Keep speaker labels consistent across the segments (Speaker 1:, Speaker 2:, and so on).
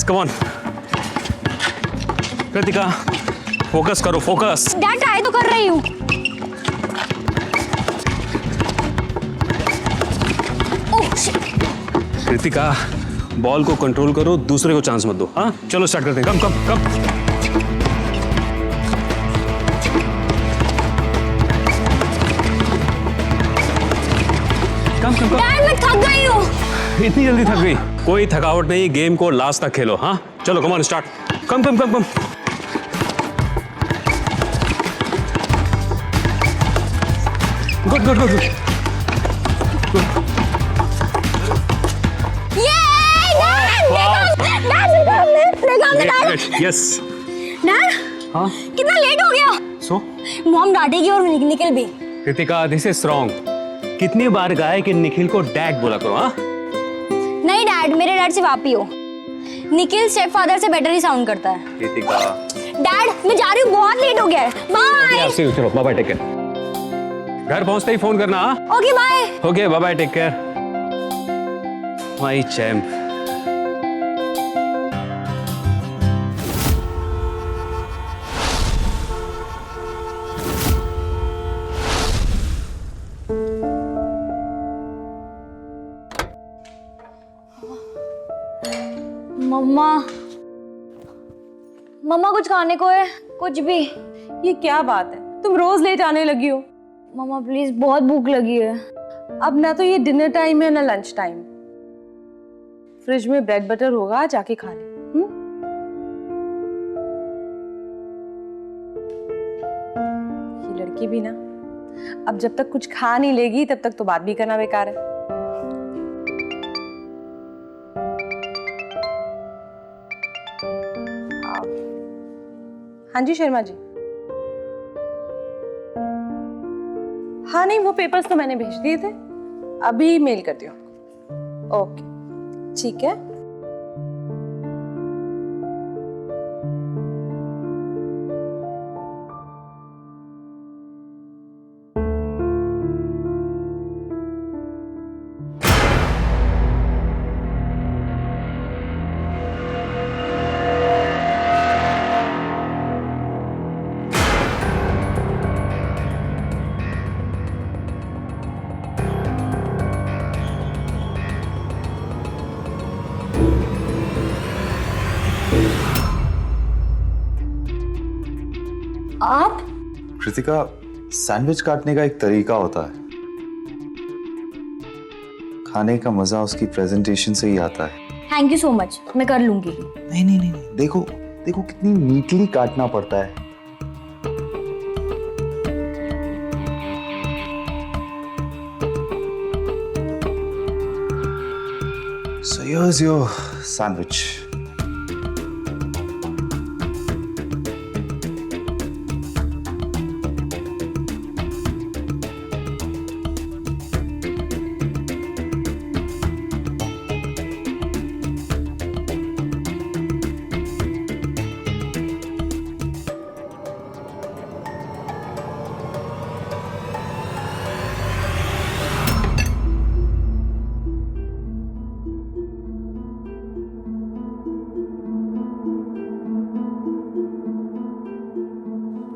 Speaker 1: Come on. Kritika focus करो, focus.
Speaker 2: Dad try तो कर रही हूँ।
Speaker 1: कृतिका बॉल को कंट्रोल करो, दूसरे को चांस मत दो। हाँ चलो स्टार्ट करते हैं। कम कम कम। कम कम कम।
Speaker 2: डैड मैं थक गई हूँ।
Speaker 1: इतनी जल्दी थक गई? कोई थकावट नहीं, गेम को लास्ट तक खेलो। हाँ चलो come on start. Come come come come. Good good good good. Yes.
Speaker 2: Dad
Speaker 1: हाँ
Speaker 2: कितना लेट हो गया।
Speaker 1: सो
Speaker 2: मॉम डांटेगी और निकल भी।
Speaker 1: Kritika this is wrong. कितनी बार कहा है कि निखिल को डैड बोला करो। हाँ
Speaker 2: नहीं डैड, मेरे डैड से वापी हो। निखिल स्टेप फादर से बेटर ही साउंड करता है।
Speaker 1: कृतिका
Speaker 2: डैड मैं जा रही हूँ, बहुत लेट हो गया है। बाय।
Speaker 1: चलो बाय बाय, टेक केयर। घर पहुंचते ही फोन करना।
Speaker 2: Okay bye.
Speaker 1: Okay bye bye, take care my champ.
Speaker 2: मम्मा मम्मा कुछ खाने को है? कुछ भी।
Speaker 3: ये क्या बात है, तुम रोज लेट आने लगी हो।
Speaker 2: मम्मा प्लीज, बहुत भूख लगी है।
Speaker 3: अब ना तो ये डिनर टाइम है ना लंच टाइम। फ्रिज में ब्रेड बटर होगा, जाके खा ले। ये लड़की भी ना, अब जब तक कुछ खा नहीं लेगी तब तक तो बात भी करना बेकार है। हाँ जी शर्मा जी। हाँ नहीं, वो पेपर्स तो मैंने भेज दिए थे, अभी मेल करती हूँ। ओके ठीक है।
Speaker 2: आप?
Speaker 4: कृतिका, सैंडविच काटने का एक तरीका होता है। खाने का मजा उसकी प्रेजेंटेशन से ही आता है।
Speaker 2: थैंक यू सो मच, मैं कर लूंगी।
Speaker 4: नहीं नहीं नहीं, देखो देखो कितनी नीटली काटना पड़ता है। So here's your sandwich.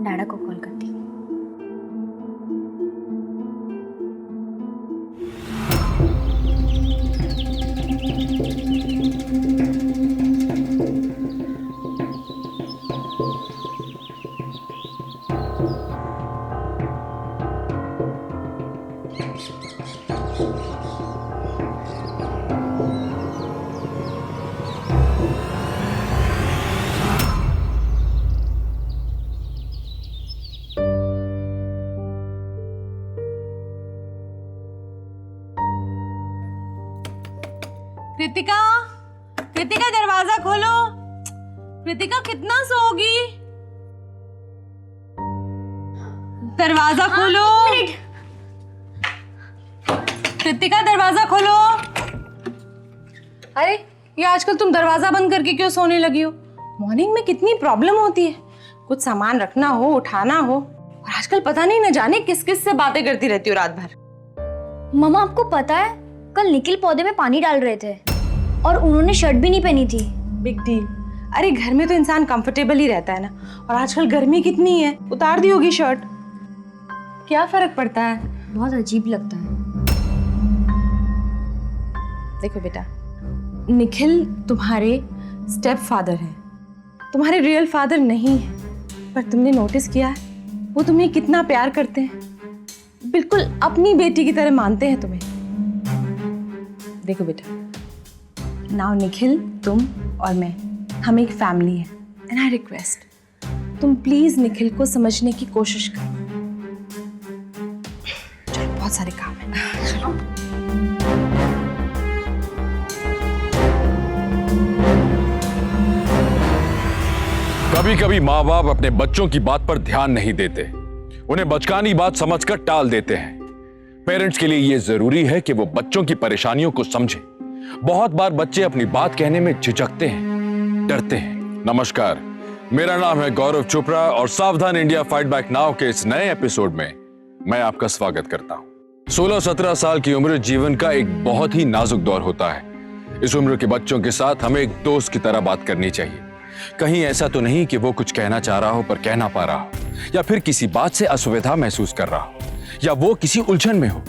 Speaker 2: डाडा को कॉल करती हूँ।
Speaker 3: कृतिका, कृतिका दरवाजा खोलो। कृतिका कितना सोगी? दरवाजा खोलो। कृतिका दरवाजा खोलो। अरे ये आजकल तुम दरवाजा बंद करके क्यों सोने लगी हो? मॉर्निंग में कितनी प्रॉब्लम होती है, कुछ सामान रखना हो, उठाना हो, और आजकल पता नहीं न जाने किस किस से बातें करती रहती हो रात भर।
Speaker 2: मम्मा आपको पता है, कल निखिल पौधे में पानी डाल रहे थे और उन्होंने शर्ट भी नहीं पहनी थी।
Speaker 3: Big deal. अरे घर में तो इंसान कंफर्टेबल ही रहता है ना, और आजकल गर्मी कितनी है, उतार दी होगी शर्ट, क्या फर्क पड़ता है?
Speaker 2: बहुत अजीब लगता है।
Speaker 3: देखो बेटा, निखिल तुम्हारे स्टेप फादर हैं, तुम्हारे रियल फादर नहीं है, पर तुमने नोटिस किया है वो तुम्हें कितना प्यार करते हैं, बिल्कुल अपनी बेटी की तरह मानते हैं तुम्हें। देखो बेटा, नाउ निखिल, तुम और मैं, हम एक फैमिली है, एंड आई रिक्वेस्ट तुम प्लीज निखिल को समझने की कोशिश करो। चलो, बहुत सारे काम है, चलो।
Speaker 5: कभी कभी माँ बाप अपने बच्चों की बात पर ध्यान नहीं देते, उन्हें बचकानी बात समझकर टाल देते हैं। पेरेंट्स के लिए यह जरूरी है कि वो बच्चों की परेशानियों को समझें। बहुत बार बच्चे अपनी बात कहने में झिझकते हैं, डरते हैं। नमस्कार, मेरा नाम है गौरव चोपड़ा और सावधान इंडिया फाइट बैक नाउ के इस नए एपिसोड में मैं आपका स्वागत करता हूं। 16-17 साल की उम्र जीवन का एक बहुत ही नाजुक दौर होता है। इस उम्र के बच्चों के साथ हमें एक दोस्त की तरह बात करनी चाहिए। कहीं ऐसा तो नहीं कि वो कुछ कहना चाह रहा हो पर कह ना पा रहा हो, या फिर किसी बात से असुविधा महसूस कर रहा हो, या वो किसी उलझन में हो।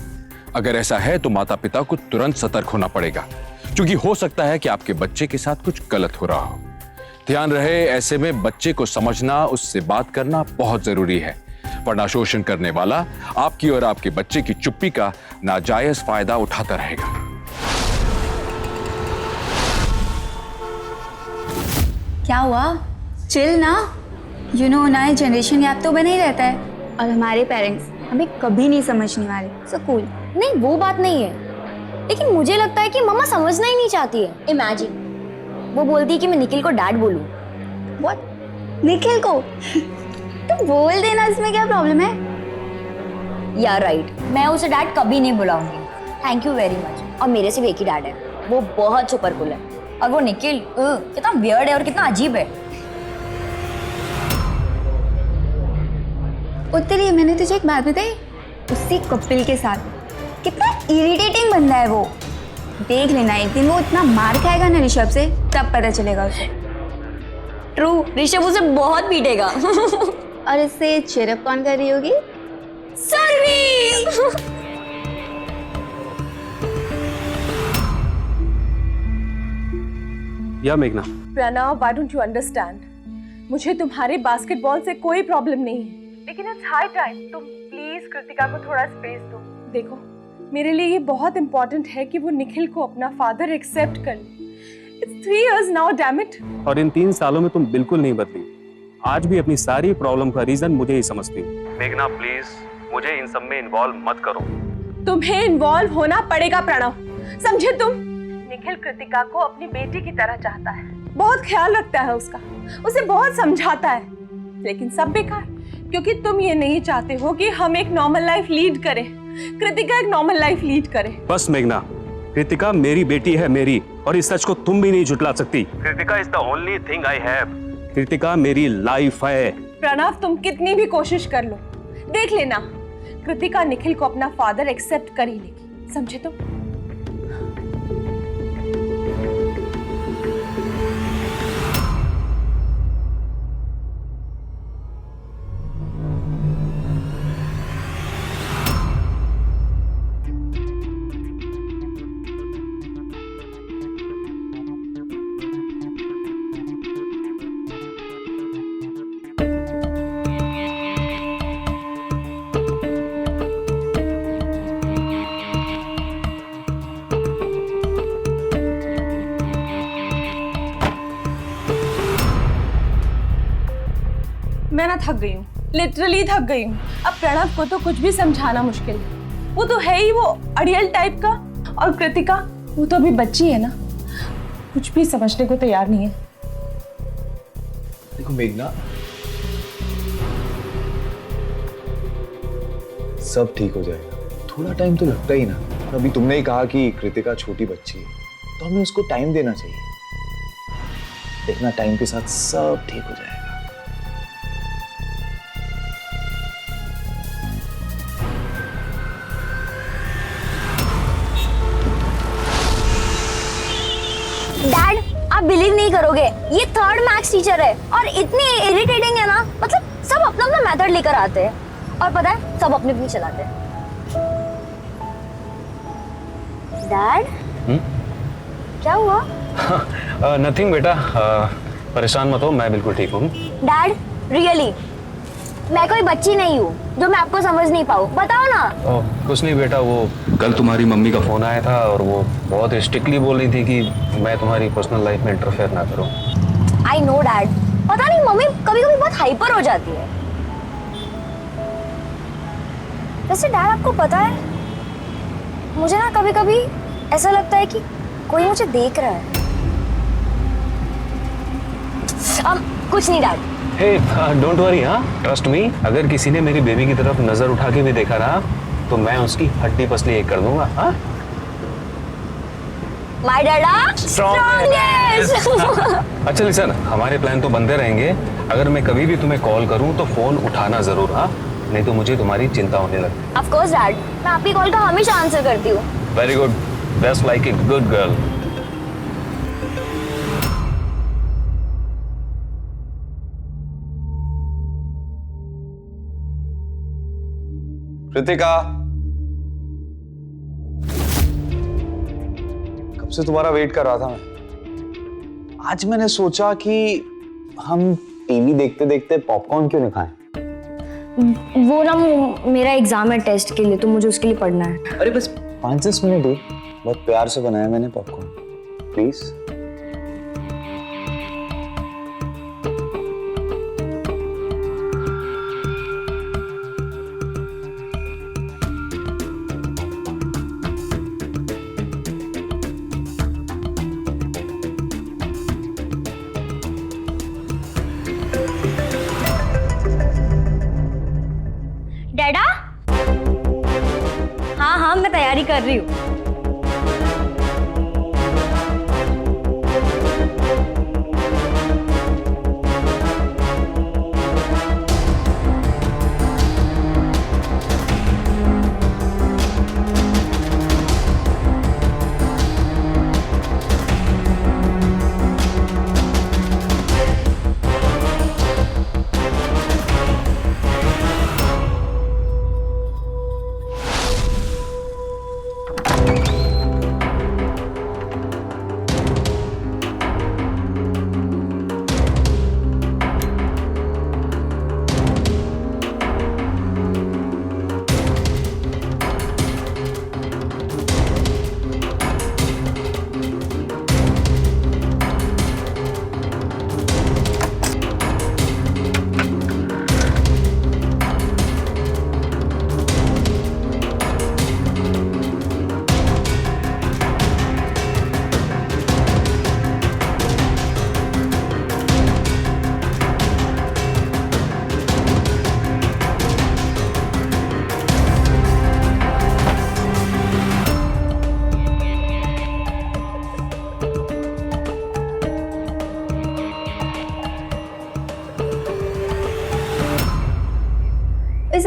Speaker 5: अगर ऐसा है तो माता पिता को तुरंत सतर्क होना पड़ेगा, क्योंकि हो सकता है कि आपके बच्चे के साथ कुछ गलत हो रहा हो। ध्यान रहे, ऐसे में बच्चे को समझना, उससे बात करना बहुत जरूरी है, वरना शोषण करने वाला आपकी और आपके बच्चे की चुप्पी का नाजायज फायदा उठाता रहेगा।
Speaker 2: क्या हुआ? चिल ना। नए जनरेशन गैप तो बना ही रहता है, और हमारे पेरेंट्स हमें कभी नहीं समझने वाले। So cool.
Speaker 6: नहीं, वो बात नहीं है, लेकिन मुझे लगता है कि मम्मा समझना ही नहीं चाहती है। इमेजिन वो बोलती है कि मैं निखिल को डैड बोलूं।
Speaker 2: व्हाट? निखिल को? तो बोल देना, इसमें क्या प्रॉब्लम है?
Speaker 6: या राइट, मैं उसे डैड कभी नहीं बुलाऊंगी। Thank you very much. और मेरे सिर्फ एक ही डैड है, वो बहुत सुपर कूल है। और वो निखिल कितना वियर्ड है और कितना अजीब है।
Speaker 2: उत्तरी, मैंने तुझे एक बात बताई, उसी कपिल के साथ कितना इरिटेटिंग बंदा है वो। देख लेना, एक दिन वो इतना मार खाएगा ना ऋषभ से, तब पता चलेगा उसे।
Speaker 6: ट्रू, ऋषभ उसे बहुत पीटेगा।
Speaker 2: और इससे चिरअप कौन कर रही होगी?
Speaker 6: सर्वी।
Speaker 1: या मेघना,
Speaker 3: Pranav, why don't you understand? मुझे तुम्हारे बास्केटबॉल से कोई प्रॉब्लम नहीं है, लेकिन इट्स हाई टाइम तुम प्लीज कृतिका को थोड़ा स्पेस दो। देखो, मेरे लिए ये बहुत इंपॉर्टेंट है कि वो निखिल को अपना फादर एक्सेप्ट कर ले। It's 3 years now, damn it।
Speaker 1: और इन 3 सालों में तुम बिल्कुल नहीं बदली। आज भी अपनी सारी प्रॉब्लम का रीजन मुझे ही समझती हूँ। मेघना प्लीज, मुझे इन सब में इन्वॉल्व मत करो।
Speaker 3: तुम्हें इन्वॉल्व होना पड़ेगा प्रणव, समझे तुम? निखिल कृतिका को अपनी बेटी की तरह चाहता है, बहुत ख्याल रखता है उसका, उसे बहुत समझाता है, लेकिन सब बेकार, क्योंकि तुम ये नहीं चाहते हो कि हम एक नॉर्मल लाइफ लीड करें, कृतिका एक नॉर्मल लाइफ लीड करे।
Speaker 1: बस मेघना, कृतिका मेरी बेटी है, मेरी, और इस सच को तुम भी नहीं झुटला सकती। Kritika is the only thing I have. Kritika मेरी लाइफ है।
Speaker 3: प्रणव, तुम कितनी भी कोशिश कर लो, देख लेना, कृतिका निखिल को अपना फादर एक्सेप्ट कर ही लेगी, समझे तुम? मैं ना थक गई हूँ, लिटरली थक गई हूँ। अब प्रणव को तो कुछ भी समझाना मुश्किल है, वो तो है ही वो अड़ियल टाइप का, और कृतिका वो तो अभी बच्ची है ना, कुछ भी समझने को तैयार नहीं है।
Speaker 4: देखो मेघना, सब ठीक हो जाएगा, थोड़ा टाइम तो लगता ही ना। अभी तुमने ही कहा कि कृतिका छोटी बच्ची है, तो हमें उसको टाइम देना चाहिए। देखना, टाइम के साथ सब ठीक हो जाएगा।
Speaker 2: डैड, आप बिलीव नहीं
Speaker 6: करोगे? ये थर्ड मैथ्स टीचर है और इतनी इरिटेटिंग है ना, मतलब सब अपना अपना मेथड लेकर आते हैं और पता है सब अपनी अपनी चलाते हैं। डैड क्या हुआ?
Speaker 1: नथिंग बेटा, परेशान मत हो, मैं बिल्कुल ठीक हूँ।
Speaker 6: डैड रियली मैं कोई बच्ची नहीं हूँ जो मैं आपको समझ नहीं पाऊँ, बताओ ना।
Speaker 1: कुछ नहीं बेटा, वो कल तुम्हारी मम्मी का फोन आया था और वो बहुत स्ट्रिक्टली बोल रही थी कि मैं तुम्हारी पर्सनल लाइफ में इंटरफेयर ना करूँ।
Speaker 6: आई नो डैड, पता नहीं मम्मी कभी कभी बहुत हाइपर हो जाती है। वैसे डैड आपको पता है, मुझे ना कभी कभी ऐसा लगता है कि कोई मुझे देख रहा है। कुछ नहीं डैड।
Speaker 1: हे डोंट वरी, हाँ ट्रस्ट मी, अगर किसी ने मेरी बेबी की तरफ नजर उठा के भी देखा ना तो मैं उसकी हड्डी पसली एक कर दूंगा। हाँ
Speaker 6: माय डैडा स्ट्रॉन्गेस्ट।
Speaker 1: अच्छा लिसन, हमारे प्लान तो बनते रहेंगे। अगर मैं कभी भी तुम्हें कॉल करूं तो फोन उठाना जरूर, हाँ, नहीं तो मुझे तुम्हारी चिंता होने लगती।
Speaker 6: ऑफ कोर्स डैड, मैं आपकी कॉल का हमेशा आंसर करती हूँ।
Speaker 1: Very good, best like a good girl.
Speaker 4: Kritika, कब से तुम्हारा वेट कर रहा था मैं। आज मैंने सोचा कि हम टीवी देखते देखते पॉपकॉर्न क्यों नहीं खाएं।
Speaker 6: वो ना मेरा एग्जाम है टेस्ट के लिए, तो मुझे उसके लिए पढ़ना है।
Speaker 4: अरे बस 5-10 मिनट ही, बहुत प्यार से बनाया मैंने पॉपकॉर्न, प्लीज।
Speaker 6: डैडा? हाँ हाँ मैं तैयारी कर रही हूँ।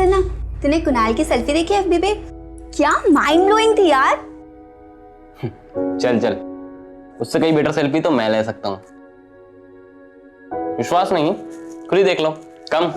Speaker 2: ना, तूने कुणाल की सेल्फी देखी एफबी पे? क्या माइंड ब्लोइंग थी यार।
Speaker 7: चल चल, उससे कहीं बेटर सेल्फी तो मैं ले सकता हूँ। विश्वास नहीं, खुद ही देख लो। कम।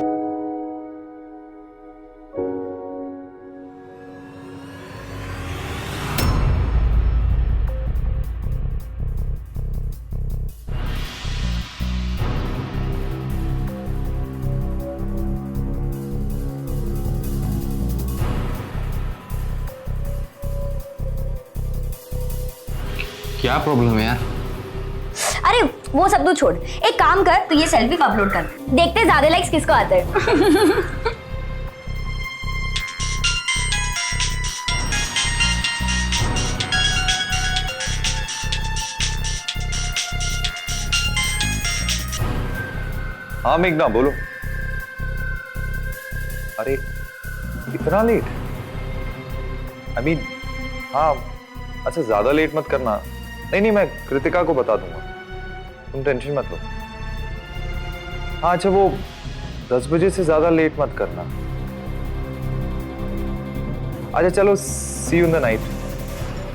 Speaker 7: क्या प्रॉब्लम है यार?
Speaker 6: अरे वो सब तू छोड़, एक काम कर, तू ये सेल्फी को अपलोड कर, देखते ज्यादा लाइक्स किसको आते हैं।
Speaker 4: हाँ मेघना बोलो। अरे इतना लेट? आई मीन हाँ, अच्छा ज्यादा लेट मत करना। नहीं, मैं कृतिका को बता दूंगा, तुम टेंशन मत लो। हाँ अच्छा, वो 10 बजे से ज्यादा लेट मत करना। अच्छा चलो, see you in the night,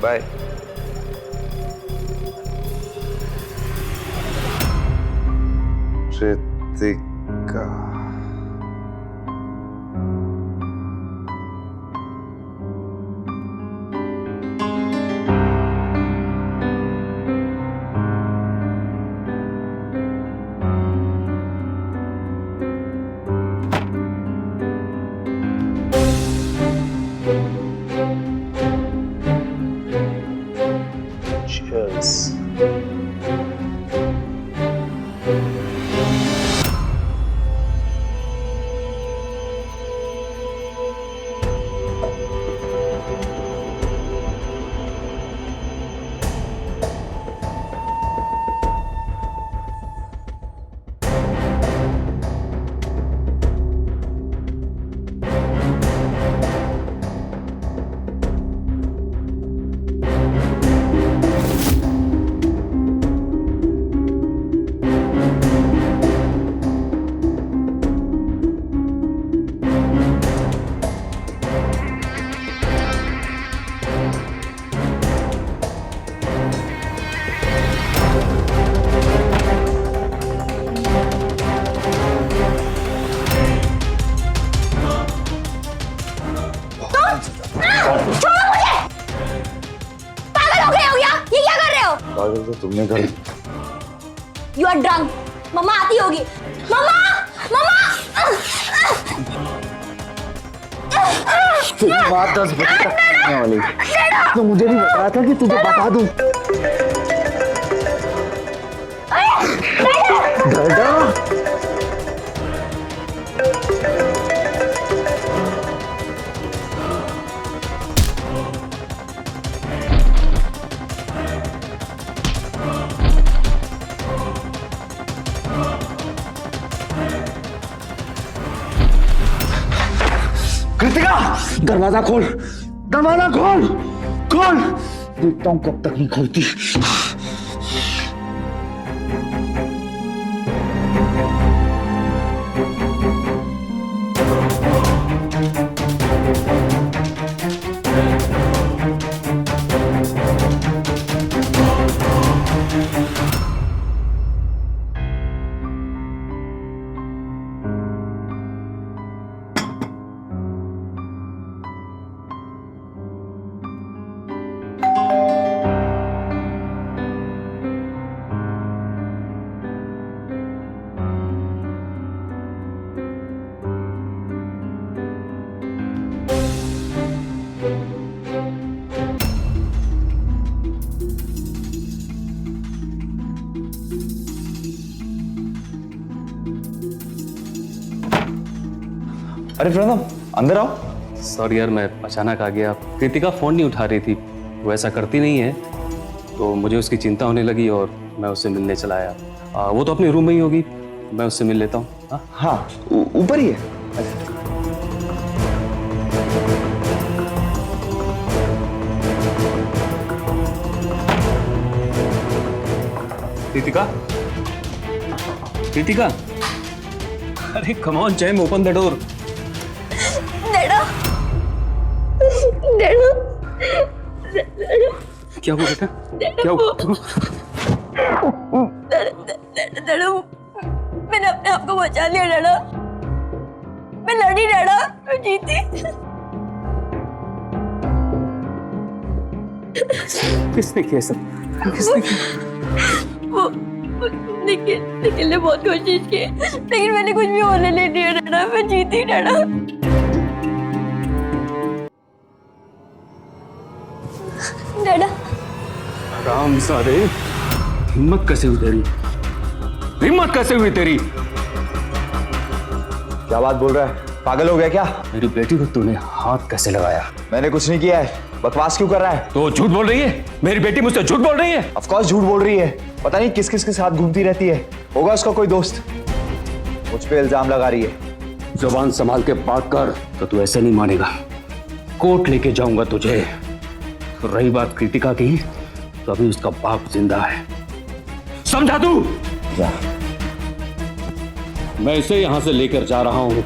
Speaker 4: bye. Kritika.
Speaker 1: Cheers.
Speaker 6: पागल हो गए हो क्या? ये क्या कर रहे हो?
Speaker 4: पागल तो तुमने कर।
Speaker 6: You are drunk. मम्मा आती होगी। मम्मा, मम्मा।
Speaker 8: तेरी बात 10 बजे तक होने वाली। तो मुझे भी बताया था कि तुझे बता दूं। डैडा। कृतिका, दरवाजा खोल, दरवाजा खोल, खोल। देखता हूं कब तक नहीं खोलती।
Speaker 4: अरे प्रणव, अंदर आओ।
Speaker 1: सॉरी यार, मैं अचानक आ गया। कृतिका फोन नहीं उठा रही थी, वो ऐसा करती नहीं है, तो मुझे उसकी चिंता होने लगी और मैं उससे मिलने चला आया। वो तो अपने रूम में ही होगी, मैं उससे मिल लेता हूँ। हाँ
Speaker 4: हाँ, ऊपर ही है।
Speaker 1: कृतिका, कृतिका, अरे come on Jam, open the door.
Speaker 6: Dada, dada,
Speaker 1: क्या हुआ बेटा? क्या हुआ?
Speaker 6: डैडा, मैंने अपने आप को बचा लिया डैडा। मैं लड़ी डैडा, मैं जीती।
Speaker 1: किसने किया सब? किसने किया?
Speaker 6: वो निखिल ने बहुत कोशिश की, लेकिन मैंने कुछ भी होने नहीं दिया डैडा। मैं जीती डैडा। डैडा,
Speaker 1: राम सारे, हिम्मत कैसे हुई तेरी? हिम्मत कैसे हुई तेरी?
Speaker 4: क्या बात बोल रहा है? पागल हो गया क्या?
Speaker 1: मेरी बेटी को तूने हाथ कैसे लगाया?
Speaker 4: मैंने कुछ नहीं किया है। बकवास क्यों कर रहा है?
Speaker 1: तो झूठ बोल रही है? मेरी बेटी मुझसे झूठ बोल रही है?
Speaker 4: ऑफ कोर्स झूठ बोल रही है। पता नहीं किस किस के साथ घूमती रहती है। होगा उसका कोई दोस्त। मुझ पे इल्जाम लगा रही है।
Speaker 1: जुबान संभाल के बात कर, तो तू ऐसे नहीं मानेगा। कोर्ट लेके जाऊंगा तुझे। रही बात कृतिका की, तो अभी उसका बाप जिंदा है, समझा तू? मैं इसे यहां से लेकर जा रहा हूं।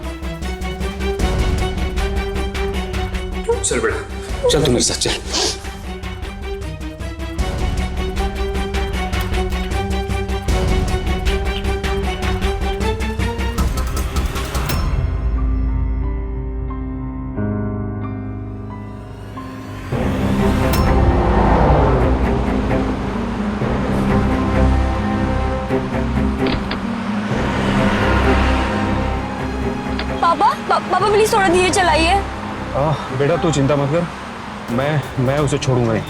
Speaker 1: चल बेटा, चल तू मेरे साथ चल।
Speaker 6: पापा प्लीज थोड़ा धीरे चलाइए।
Speaker 1: बेटा तू चिंता मत कर, मैं उसे छोड़ूंगा नहीं।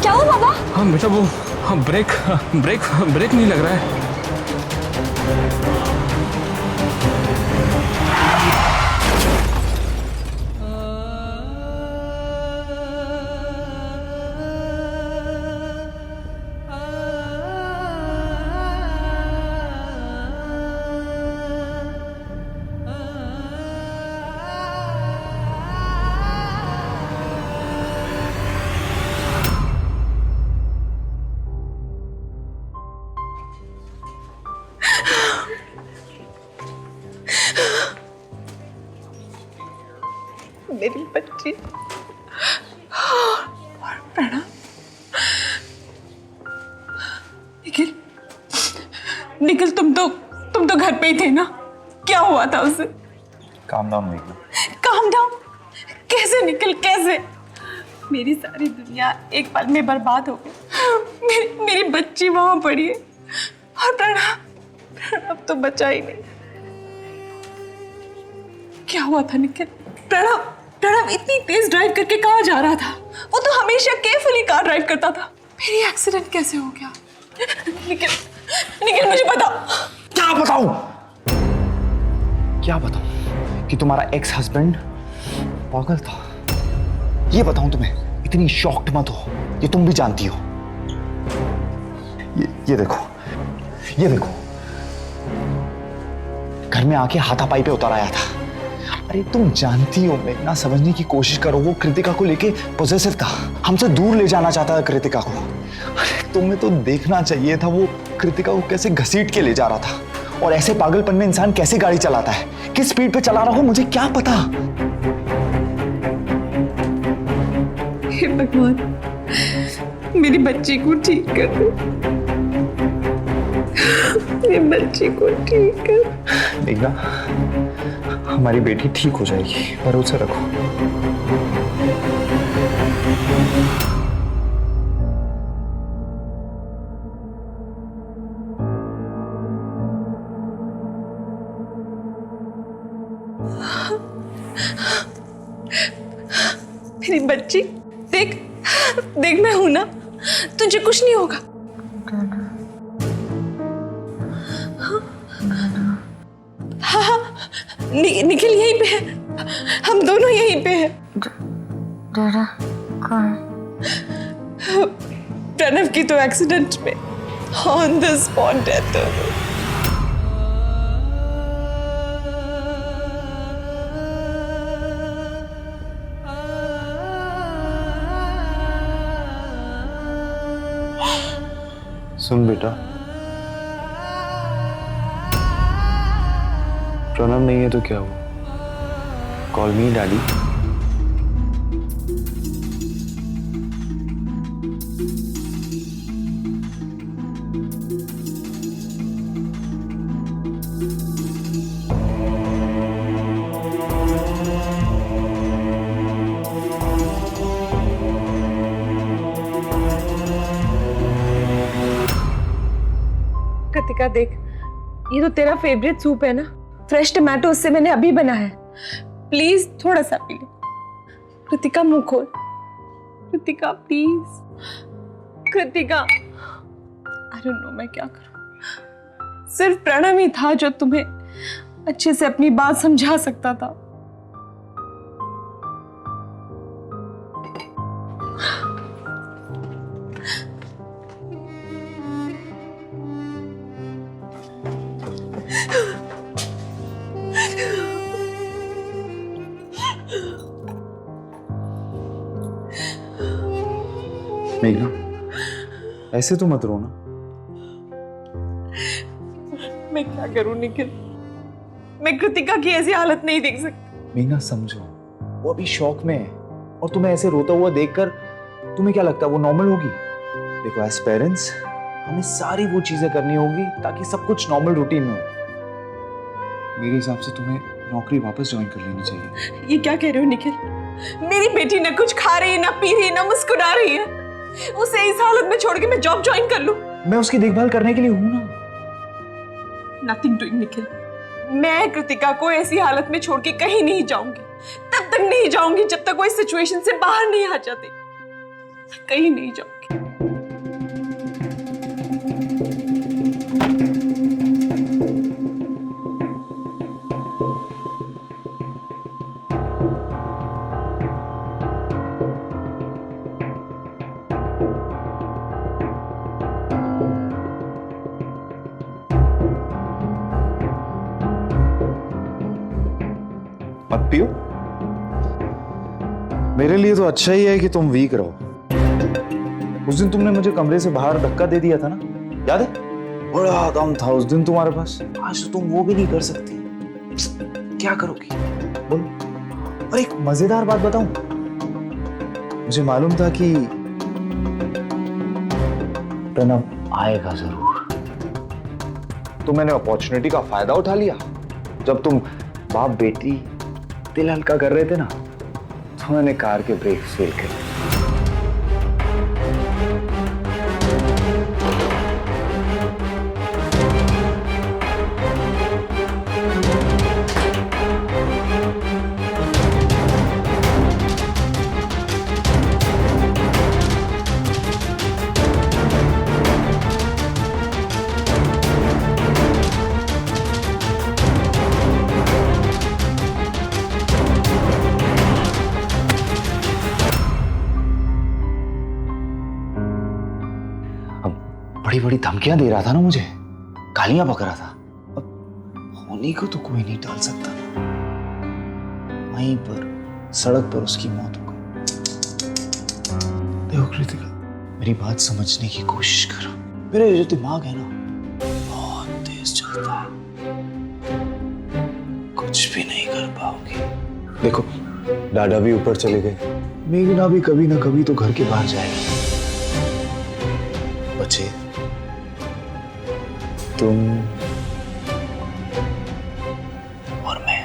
Speaker 6: क्या हुआ पापा?
Speaker 1: हाँ बेटा वो ब्रेक नहीं लग रहा है।
Speaker 3: मेरी बच्ची और प्रणव। निखिल तुम तो घर पे ही थे ना? क्या हुआ था उसे?
Speaker 4: काम डाउन मेघना।
Speaker 3: काम डाउन कैसे निखिल, कैसे? मेरी सारी दुनिया एक पल में बर्बाद हो गई। मेरी बच्ची वहां पड़ी है और प्रणव तो बचा ही नहीं। क्या हुआ था निखिल? प्रणव इतनी तेज ड्राइव करके कहाँ जा रहा था? वो तो हमेशा केयरफुली कार ड्राइव करता था। मेरी एक्सीडेंट कैसे हो गया? निखिल मुझे बताओ।
Speaker 8: क्या बताऊं कि तुम्हारा एक्स हस्बैंड पागल था? ये बताऊं तुम्हें? इतनी शॉक्ड मत हो, ये तुम भी जानती हो। ये देखो घर में आके हाथापाई पे उतर आया था। अरे तुम जानती हो मेघना, समझने की कोशिश करो, वो कृतिका को लेके पॉसेसिव था, हमसे दूर ले जाना चाहता था कृतिका को। अरे तुम्हें तो देखना चाहिए था वो कृतिका को कैसे घसीट के ले जा रहा था। और ऐसे पागलपन में इंसान कैसे गाड़ी चलाता है, किस स्पीड पे चला रहा हो मुझे क्या पता।
Speaker 3: हे भगवान, मेरी बच्ची को ठीक कर दो। मेरी बच्ची को ठीक कर।
Speaker 8: मेघना, हमारी बेटी ठीक हो जाएगी, भरोसा रखो।
Speaker 3: मेरी बच्ची, देख मैं हूं ना, तुझे कुछ नहीं होगा। हाँ, निखिल यहीं पे है, हम दोनों यहीं पे हैं।
Speaker 6: दादा कौन?
Speaker 3: प्रणव की तो एक्सीडेंट में ऑन द स्पॉट डेथ हो गई।
Speaker 4: सुन बेटा, प्रणव नहीं है तो क्या हुआ? कॉल मी डैडी।
Speaker 3: कृतिका देख, ये तो तेरा फेवरेट सूप है ना, फ्रेश टमाटो उससे मैंने अभी बनाया है। प्लीज थोड़ा सा पी ले। कृतिका मुंह खोल। Kritika please. Kritika, I don't know मैं क्या करूं। सिर्फ प्रणव ही था जो तुम्हें अच्छे से अपनी बात समझा सकता था।
Speaker 8: मेघना, ऐसे तो मत रोना।
Speaker 3: मैं क्या करूं निखिल, मैं कृतिका की ऐसी हालत नहीं देख सकती।
Speaker 8: मेघना समझो, वो अभी शॉक में है और तुम्हें ऐसे रोता हुआ देखकर तुम्हें क्या लगता है वो नॉर्मल होगी? देखो एज पेरेंट्स हमें सारी वो चीजें करनी होगी ताकि सब कुछ नॉर्मल रूटीन में हो। मेरे हिसाब से तुम्हें नौकरी वापस ज्वाइन कर लेनी चाहिए।
Speaker 3: ये क्या कह रहे हो निखिल? मेरी बेटी ना कुछ खा रही है, ना पी रही है, ना मुस्कुरा रही है। उसे इस हालत में छोड़ के मैं जॉब ज्वाइन कर लूं?
Speaker 8: मैं उसकी देखभाल करने के लिए हूं ना।
Speaker 3: Nothing doing Nikhil. मैं कृतिका को ऐसी हालत में छोड़ के कहीं नहीं जाऊंगी। तब तक नहीं जाऊंगी जब तक वो इस सिचुएशन से बाहर नहीं आ जाती। कहीं नहीं जाऊंगी।
Speaker 8: मत पियो। मेरे लिए तो अच्छा ही है कि तुम वीक रहो। उस दिन तुमने मुझे कमरे से बाहर धक्का दे दिया था ना, याद है? बड़ा दम था उस दिन तुम्हारे पास। आज तो तुम वो भी नहीं कर सकती। क्या करोगी बोलो? और एक मजेदार बात बताऊं, मुझे मालूम था कि प्रणव आएगा जरूर, तो मैंने अपॉर्चुनिटी का फायदा उठा लिया। जब तुम बाप बेटी दिल हल्का कर रहे थे ना, तो मैंने कार के ब्रेक फेल कर दिए। बड़ी बड़ी धमकियां दे रहा था ना मुझे, गालियां बक रहा था। अब होनी को तो कोई नहीं टाल सकता ना। वहीं पर सड़क पर उसकी मौत हो गई। देखो कृतिका, मेरी बात समझने की कोशिश करो। मेरा जो दिमाग है ना, बहुत तेज चलता है। कुछ भी नहीं कर पाओगे। देखो दादा भी ऊपर चले गए, मेघना भी कभी ना कभी तो घर के बाहर जाएगी। बचे तुम और मैं,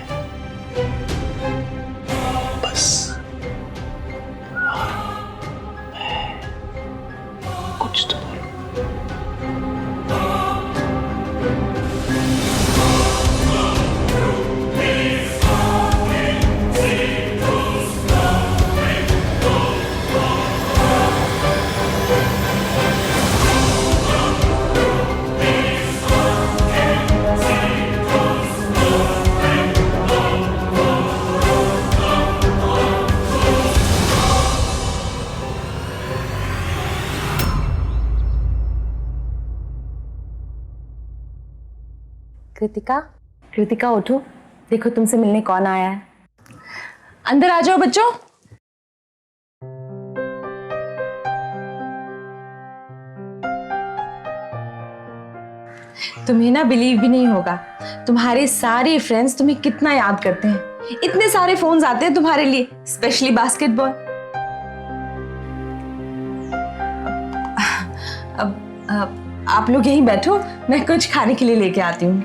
Speaker 8: बस। मैं कुछ तो बोलो।
Speaker 3: कृतिका, कृतिका उठो, देखो तुमसे मिलने कौन आया है। अंदर आ जाओ बच्चों। तुम्हें ना बिलीव भी नहीं होगा, तुम्हारे सारे फ्रेंड्स तुम्हें कितना याद करते हैं। इतने सारे फोन्स आते हैं तुम्हारे लिए, स्पेशली बास्केटबॉल। अब आप लोग यहीं बैठो, मैं कुछ खाने के लिए लेके आती हूँ।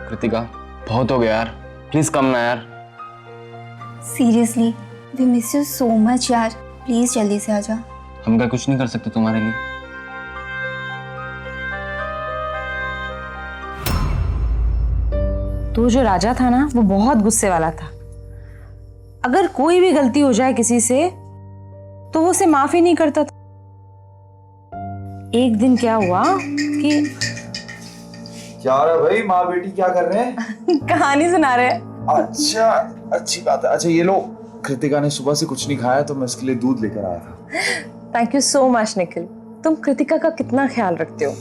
Speaker 7: कृतिका बहुत हो गया यार, प्लीज कम ना यार।
Speaker 2: Seriously we miss you so much यार, प्लीज जल्दी से आ जा।
Speaker 7: हम क्या कुछ नहीं कर सकते तुम्हारे लिए?
Speaker 3: तो जो राजा था ना, वो बहुत गुस्से वाला था। अगर कोई भी गलती हो जाए किसी से तो वो उसे माफ ही नहीं करता था। एक दिन क्या हुआ कि
Speaker 8: क्या रहा भाई, माँ बेटी क्या कर रहे हैं?
Speaker 3: कहानी सुना रहे हैं।
Speaker 8: अच्छा, अच्छी बात है। अच्छा ये लो, कृतिका ने सुबह से कुछ नहीं खाया तो मैं इसके लिए दूध लेकर आया था।
Speaker 3: Thank you so much Nikhil, तुम कृतिका का कितना ख्याल रखते हो।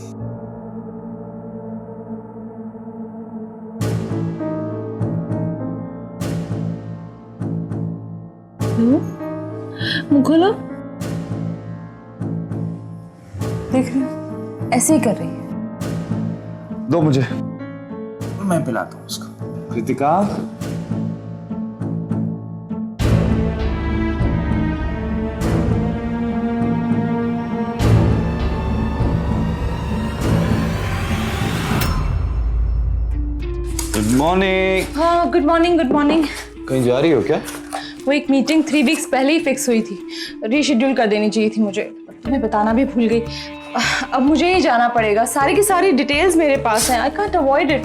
Speaker 3: मुंह खोलो, देख रहे हो ऐसे ही कर रही है।
Speaker 8: दो मुझे, मैं पिलाता हूँ उसको। Kritika, good morning.
Speaker 3: हाँ गुड मॉर्निंग गुड मॉर्निंग।
Speaker 8: कहीं जा रही हो क्या?
Speaker 3: वो एक मीटिंग 3 वीक्स पहले ही फिक्स हुई थी, रीशेड्यूल कर देनी चाहिए थी मुझे, तुम्हें बताना भी भूल गई। अब मुझे ही जाना पड़ेगा, सारी की सारी डिटेल्स मेरे पास हैं, आई कांट अवॉइड इट।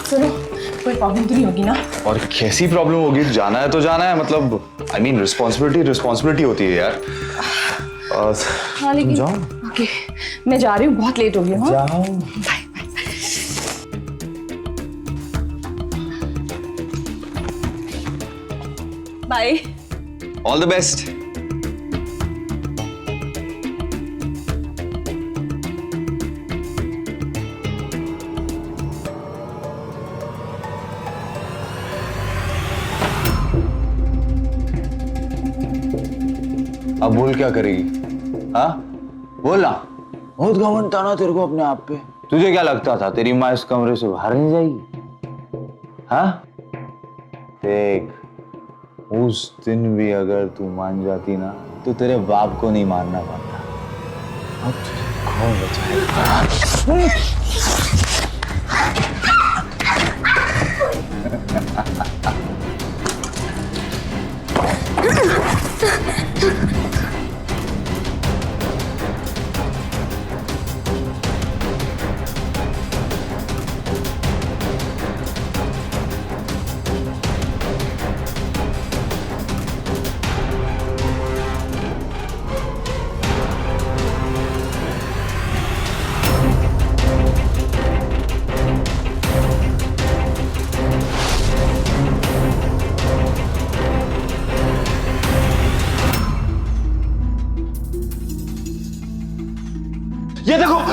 Speaker 3: सुनो, कोई प्रॉब्लम तो नहीं होगी ना?
Speaker 8: और कैसी प्रॉब्लम होगी? जाना है तो जाना है, मतलब आई मीन रिस्पॉन्सिबिलिटी होती है यार।
Speaker 3: हाँ लेकिन
Speaker 8: जाओ।
Speaker 3: ओके, मैं जा रही हूँ, बहुत लेट हो गई हूँ।
Speaker 8: जाओ।
Speaker 3: बाय।
Speaker 8: All the best. अब बोल क्या करेगी? हाँ बोल ना। बहुत घमंड था ना तेरे को अपने आप पे। तुझे क्या लगता था तेरी माँ इस कमरे से बाहर नहीं जाएगी? हाँ देख, उस दिन भी अगर तू मान जाती ना तो तेरे बाप को नहीं मानना पड़ता। अब तुझे कौन बचाएगा?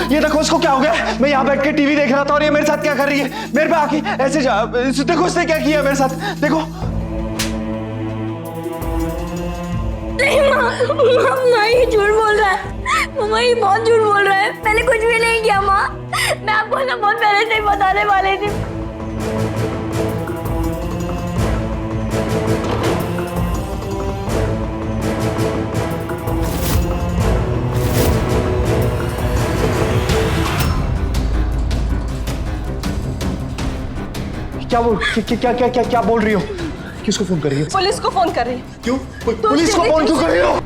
Speaker 8: ये देखो इसको क्या हो गया? मैं यहाँ बैठ के टीवी देख रहा था और ये मेरे साथ क्या कर रही है? मेरे पे आके ऐसे जा, देखो उसने क्या किया मेरे साथ, देखो।
Speaker 6: नहीं माँ ये झूठ बोल रहा है। मामा ये बहुत झूठ बोल रहा है, मैंने कुछ भी नहीं किया माँ। मैं आपको ना बहुत पहले से ही बताने वाली थी।
Speaker 8: क्या बोल रही हो? किसको फोन कर रही हो?
Speaker 3: पुलिस को फोन कर रही हूँ।
Speaker 8: क्यों? पुलिस को फोन क्यों कर रही हो?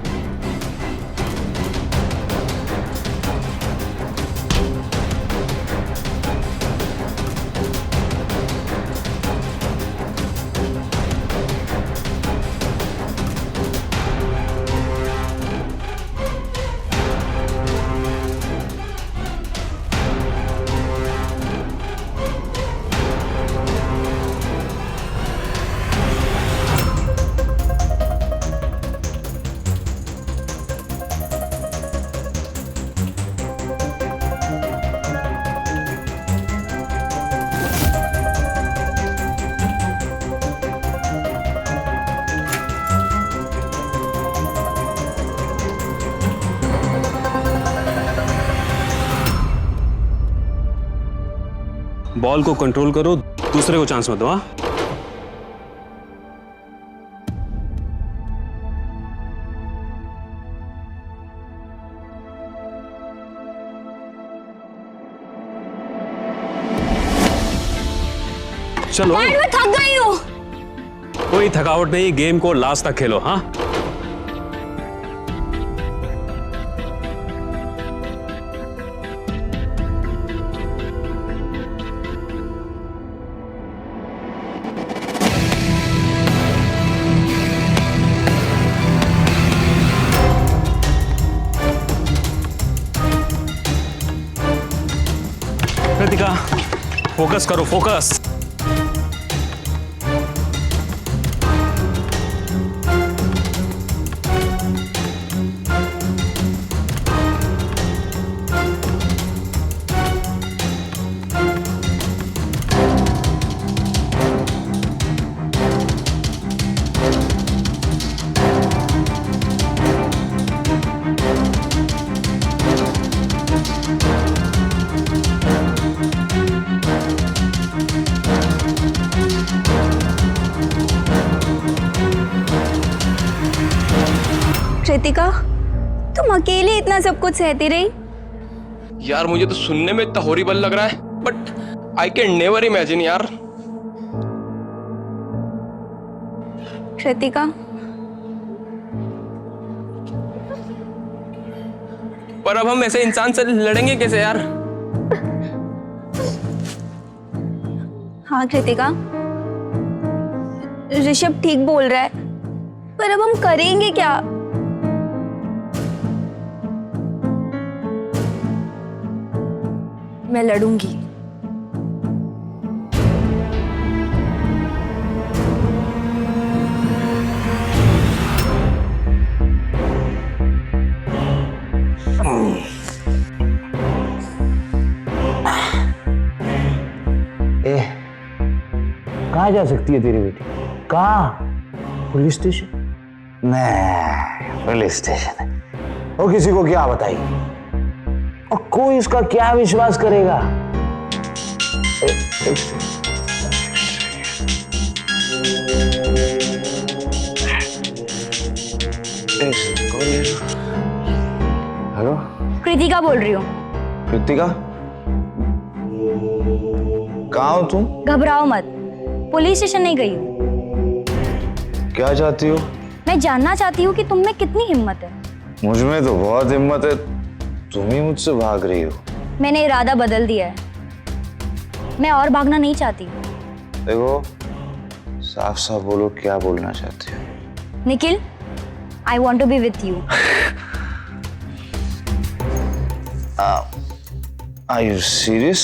Speaker 1: बॉल को कंट्रोल करो, दूसरे को चांस मत दो। हाँ चलो।
Speaker 6: मैं थक गई हूँ।
Speaker 1: कोई थकावट नहीं, गेम को लास्ट तक खेलो। हाँ कृतिका, फोकस करो, फोकस।
Speaker 2: कृतिका, तुम अकेले इतना सब कुछ सहती रही?
Speaker 7: यार मुझे तो सुनने में इतना हॉरिबल लग रहा है, but
Speaker 9: I can never imagine यार।
Speaker 2: कृतिका,
Speaker 9: पर अब हम ऐसे इंसान से लड़ेंगे कैसे यार?
Speaker 2: हाँ कृतिका, ऋषभ ठीक बोल रहा है, पर अब हम करेंगे क्या? मैं लड़ूंगी।
Speaker 8: कहाँ जा सकती है तेरी बेटी? कहाँ? Police station? नहीं, पुलिस स्टेशन वो किसी को क्या बताएगी, और कोई इसका क्या विश्वास करेगा? हेलो,
Speaker 6: कृतिका बोल रही हूँ।
Speaker 8: कृतिका, कहाँ हो तुम?
Speaker 6: घबराओ मत, पुलिस स्टेशन नहीं गई हूँ।
Speaker 8: क्या चाहती हो?
Speaker 6: मैं जानना चाहती हूँ कि तुम में कितनी हिम्मत है।
Speaker 8: मुझ में तो बहुत हिम्मत है, तुम ही मुझसे भाग रही हो।
Speaker 6: मैंने इरादा बदल दिया है, मैं और भागना नहीं चाहती।
Speaker 8: देखो, साफ साफ बोलो, क्या बोलना चाहती हो?
Speaker 6: Nikhil, I want to be with you.
Speaker 8: Are you serious?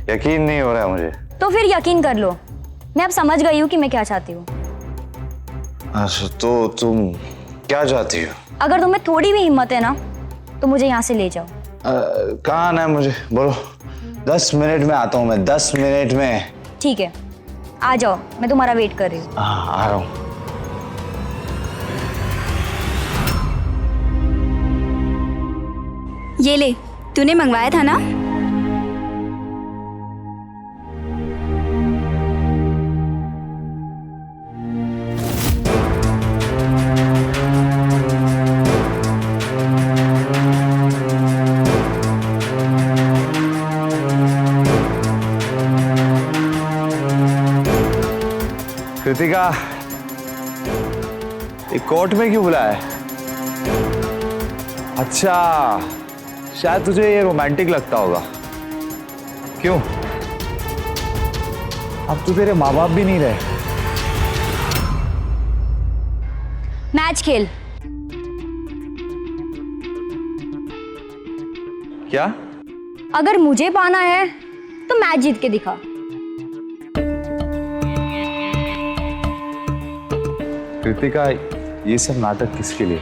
Speaker 8: यकीन नहीं हो रहा है मुझे।
Speaker 6: तो फिर यकीन कर लो, मैं अब समझ गई हूँ कि मैं क्या चाहती हूँ।
Speaker 8: अच्छा, तो तुम क्या चाहती हो?
Speaker 6: अगर तुम्हें थोड़ी भी हिम्मत है ना, तो मुझे यहाँ से ले जाओ।
Speaker 8: कहाँ आना है मुझे, बोलो। 10 मिनट में आता हूँ मैं, 10 मिनट में।
Speaker 6: ठीक है, आ जाओ, मैं तुम्हारा वेट कर रही हूँ।
Speaker 8: हाँ, आ रहा हूँ।
Speaker 2: ये ले, तूने मंगवाया था ना?
Speaker 8: कृतिका, ये कोर्ट में क्यों बुलाया है? अच्छा, शायद तुझे ये रोमांटिक लगता होगा। क्यों? अब तो तेरे माँ बाप भी नहीं रहे।
Speaker 6: मैच खेल।
Speaker 8: क्या?
Speaker 6: अगर मुझे पाना है तो मैच जीत के दिखा।
Speaker 8: कृतिका, ये सब नाटक किसके लिए?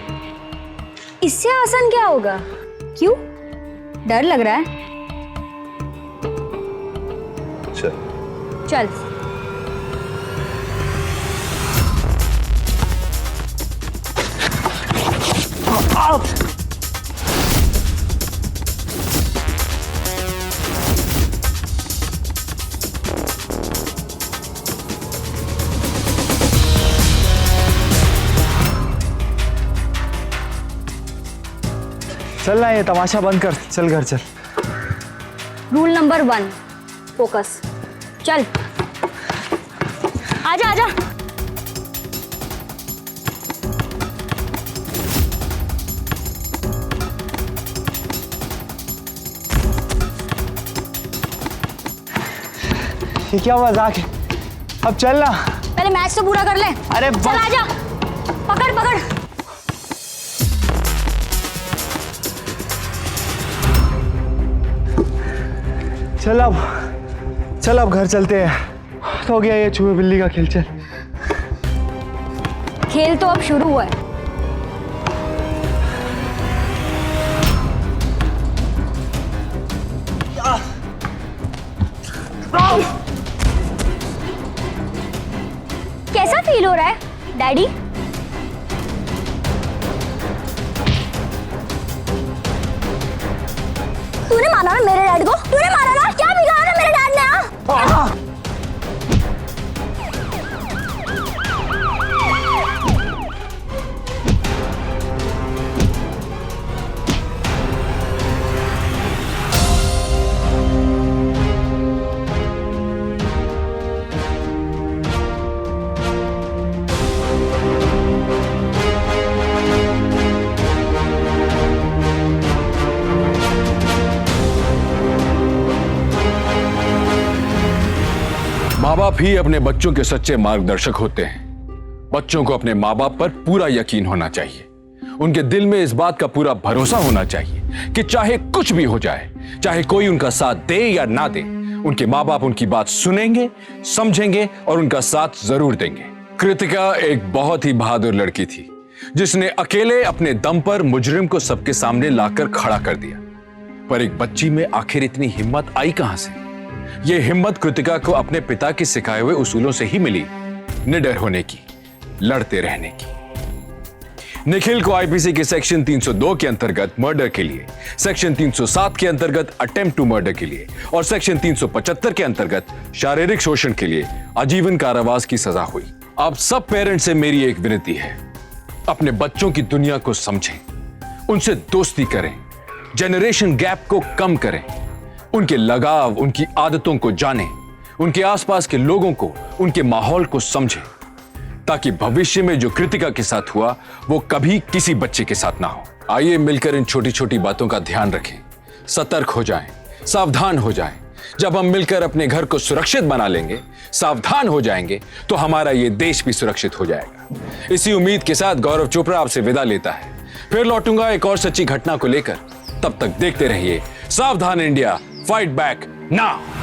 Speaker 6: इससे आसान क्या होगा? क्यों, डर लग रहा है?
Speaker 8: चल।
Speaker 6: चल।
Speaker 8: चल ना, ये तमाशा बंद कर, चल घर चल।
Speaker 6: Rule number 1, focus. चल, आजा आजा।
Speaker 8: ये क्या मजाक है? अब चल ना।
Speaker 6: पहले मैच तो पूरा कर ले।
Speaker 8: अरे
Speaker 6: चल आजा, पकड़ पकड़।
Speaker 8: चल अब घर चलते हैं। हो गया ये चूहे बिल्ली का खेल। चल।
Speaker 6: खेल तो अब शुरू हुआ है। कैसा फील हो रहा है डैडी? तूने मारा ना मेरे डैड को? तूने मारा ना? क्या बिगाड़ा मेरे डैड ने?
Speaker 5: माँ बाप ही अपने बच्चों के सच्चे मार्गदर्शक होते हैं। बच्चों को अपने माँ बाप पर पूरा यकीन होना चाहिए। उनके दिल में इस बात का पूरा भरोसा होना चाहिए कि चाहे कुछ भी हो जाए, चाहे कोई उनका साथ दे या ना दे, उनके माँ बाप उनकी बात सुनेंगे, समझेंगे और उनका साथ जरूर देंगे। कृतिका एक बहुत ही बहादुर लड़की थी, जिसने अकेले अपने दम पर मुजरिम को सबके सामने लाकर खड़ा कर दिया। पर एक बच्ची में आखिर इतनी हिम्मत आई कहां से? यह हिम्मत कृतिका को अपने पिता के सिखाए हुए उसूलों से ही मिली, निडर होने की, लड़ते रहने की। निखिल को आईपीसी के सेक्शन 302 के अंतर्गत मर्डर के लिए, सेक्शन 307 के अंतर्गत अटेम्प्ट टू मर्डर के लिए और सेक्शन 375 के अंतर्गत शारीरिक शोषण के लिए आजीवन कारावास की सजा हुई। आप सब पेरेंट्स से मेरी एक विनती है, अपने बच्चों की दुनिया को समझें, उनसे दोस्ती करें, जनरेशन गैप को कम करें, उनके लगाव, उनकी आदतों को जानें, उनके आसपास के लोगों को, उनके माहौल को समझें, ताकि भविष्य में जो कृतिका के साथ हुआ वो कभी किसी बच्चे के साथ ना हो। आइए मिलकर इन छोटी छोटी बातों का ध्यान रखें, सतर्क हो जाएं, सावधान हो जाएं। जब हम मिलकर अपने घर को सुरक्षित बना लेंगे, सावधान हो जाएंगे, तो हमारा ये देश भी सुरक्षित हो जाएगा। इसी उम्मीद के साथ गौरव चोपड़ा आपसे विदा लेता है। फिर लौटूंगा एक और सच्ची घटना को लेकर। तब तक देखते रहिए सावधान इंडिया, फाइट बैक नाउ।